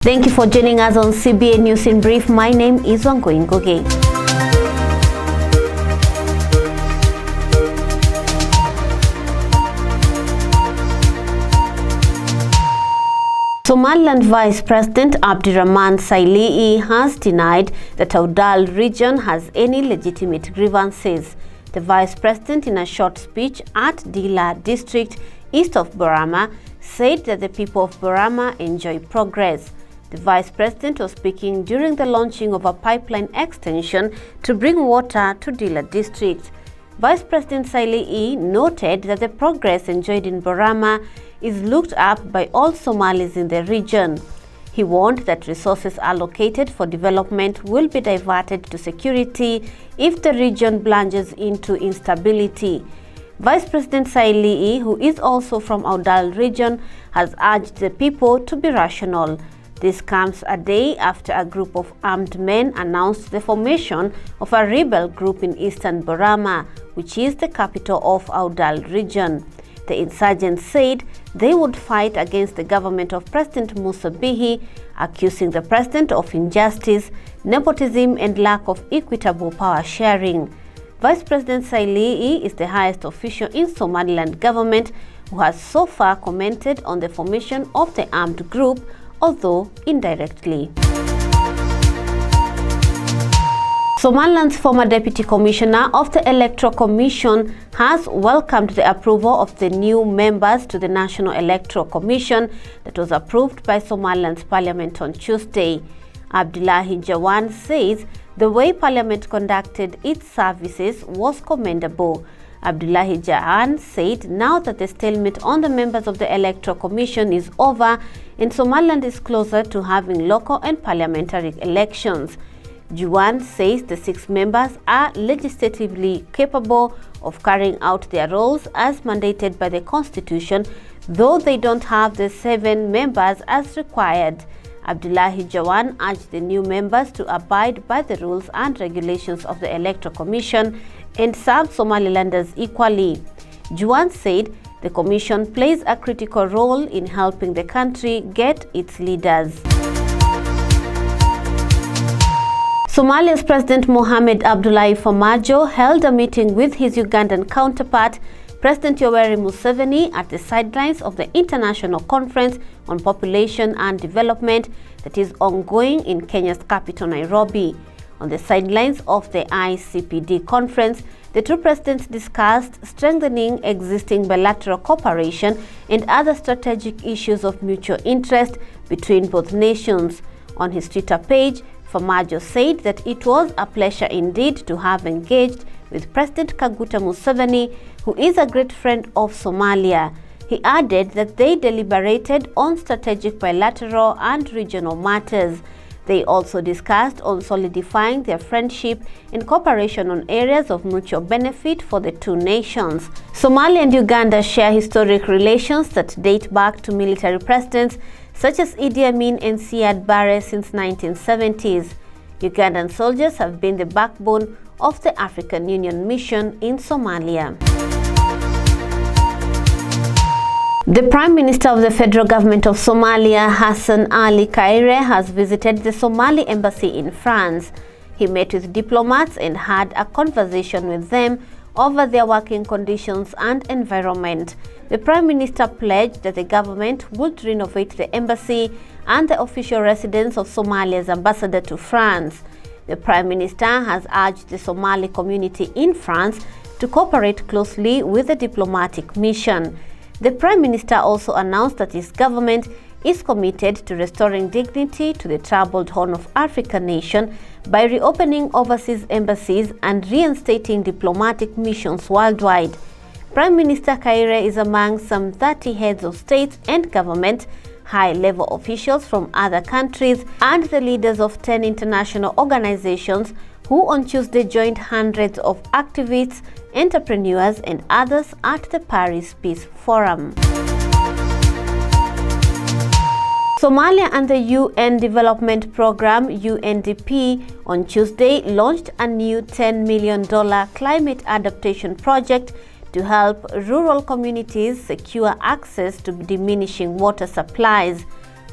Thank you for joining us on CBA News in Brief. My name is Wangui Ngugi. Somaliland Vice President Abdirahman Sailii has denied that Awdal region has any legitimate grievances. The Vice President, in a short speech at Dila district east of Borama, said that the people of Borama enjoy progress. The Vice President was speaking during the launching of a pipeline extension to bring water to Dila district. Vice President Sailii noted that the progress enjoyed in Borama is looked up by all Somalis in the region. He warned that resources allocated for development will be diverted to security if the region plunges into instability. Vice President Sailii, who is also from Awdal region, has urged the people to be rational. This comes a day after a group of armed men announced the formation of a rebel group in eastern Borama, which is the capital of Awdal region. The insurgents said they would fight against the government of President Musa Bihi, accusing the president of injustice, nepotism, and lack of equitable power sharing. Vice President Sailii is the highest official in Somaliland government who has so far commented on the formation of the armed group, although indirectly. Somaliland's former Deputy Commissioner of the Electoral Commission has welcomed the approval of the new members to the National Electoral Commission that was approved by Somaliland's Parliament on Tuesday. Abdullahi Jawan says the way Parliament conducted its services was commendable. Abdullahi Jahan said now that the stalemate on the members of the Electoral Commission is over and Somaliland is closer to having local and parliamentary elections. Jawan says the 6 members are legislatively capable of carrying out their roles as mandated by the Constitution, though they don't have the 7 members as required. Abdullahi Jawan urged the new members to abide by the rules and regulations of the Electoral Commission and serve Somalilanders equally. Jawan said the Commission plays a critical role in helping the country get its leaders. Somalia's President Mohamed Abdullahi Farmajo held a meeting with his Ugandan counterpart, President Yoweri Museveni, at the sidelines of the International Conference on Population and Development that is ongoing in Kenya's capital, Nairobi. On the sidelines of the ICPD conference, the two presidents discussed strengthening existing bilateral cooperation and other strategic issues of mutual interest between both nations. On his Twitter page, Farmajo said that it was a pleasure indeed to have engaged with President Kaguta Museveni, who is a great friend of Somalia. He added that they deliberated on strategic bilateral and regional matters. They also discussed on solidifying their friendship and cooperation on areas of mutual benefit for the two nations. Somalia and Uganda share historic relations that date back to military presidents such as Idi Amin and Siad Barre since 1970s. Ugandan soldiers have been the backbone of the African Union mission in Somalia. The Prime Minister of the Federal Government of Somalia, Hassan Ali Kaire, has visited the Somali embassy in France. He met with diplomats and had a conversation with them over their working conditions and environment. The Prime Minister pledged that the government would renovate the embassy and the official residence of Somalia's ambassador to France. The Prime Minister has urged the Somali community in France to cooperate closely with the diplomatic mission. The Prime Minister also announced that his government is committed to restoring dignity to the troubled Horn of Africa nation by reopening overseas embassies and reinstating diplomatic missions worldwide. Prime Minister Kaire is among some 30 heads of state and government, high-level officials from other countries, and the leaders of 10 international organizations who on Tuesday joined hundreds of activists, entrepreneurs, and others at the Paris Peace Forum. Somalia and the UN Development Programme (UNDP) on Tuesday launched a new $10 million climate adaptation project to help rural communities secure access to diminishing water supplies.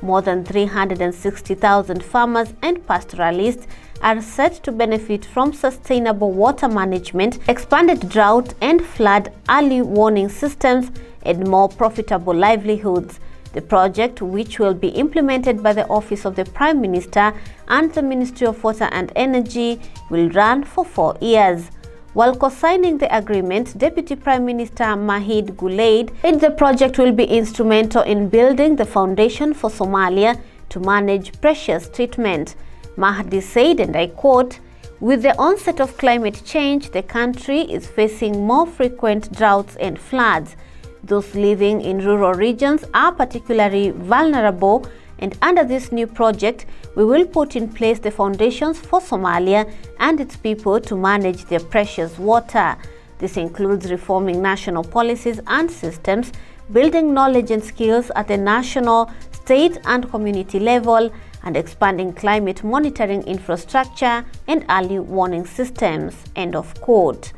More than 360,000 farmers and pastoralists are set to benefit from sustainable water management, expanded drought and flood early warning systems, and more profitable livelihoods. The project, which will be implemented by the Office of the Prime Minister and the Ministry of Water and Energy, will run for 4 years. While co-signing the agreement, Deputy Prime Minister Mahid Guleid said the project will be instrumental in building the foundation for Somalia to manage precious treatment. Mahdi said, and I quote, "With the onset of climate change, the country is facing more frequent droughts and floods. Those living in rural regions are particularly vulnerable, and under this new project, we will put in place the foundations for Somalia and its people to manage their precious water. This includes reforming national policies and systems, building knowledge and skills at the national, state and community level, and expanding climate monitoring infrastructure and early warning systems." End of quote.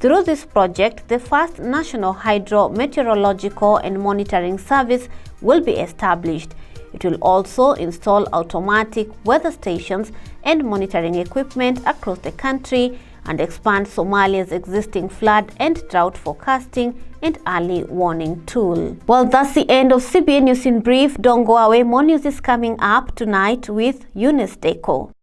Through this project, the first National Hydrometeorological and Monitoring Service will be established. It will also install automatic weather stations and monitoring equipment across the country and expand Somalia's existing flood and drought forecasting and early warning tool. Well, that's the end of CBA News in Brief. Don't go away. More news is coming up tonight with Eunice Deco.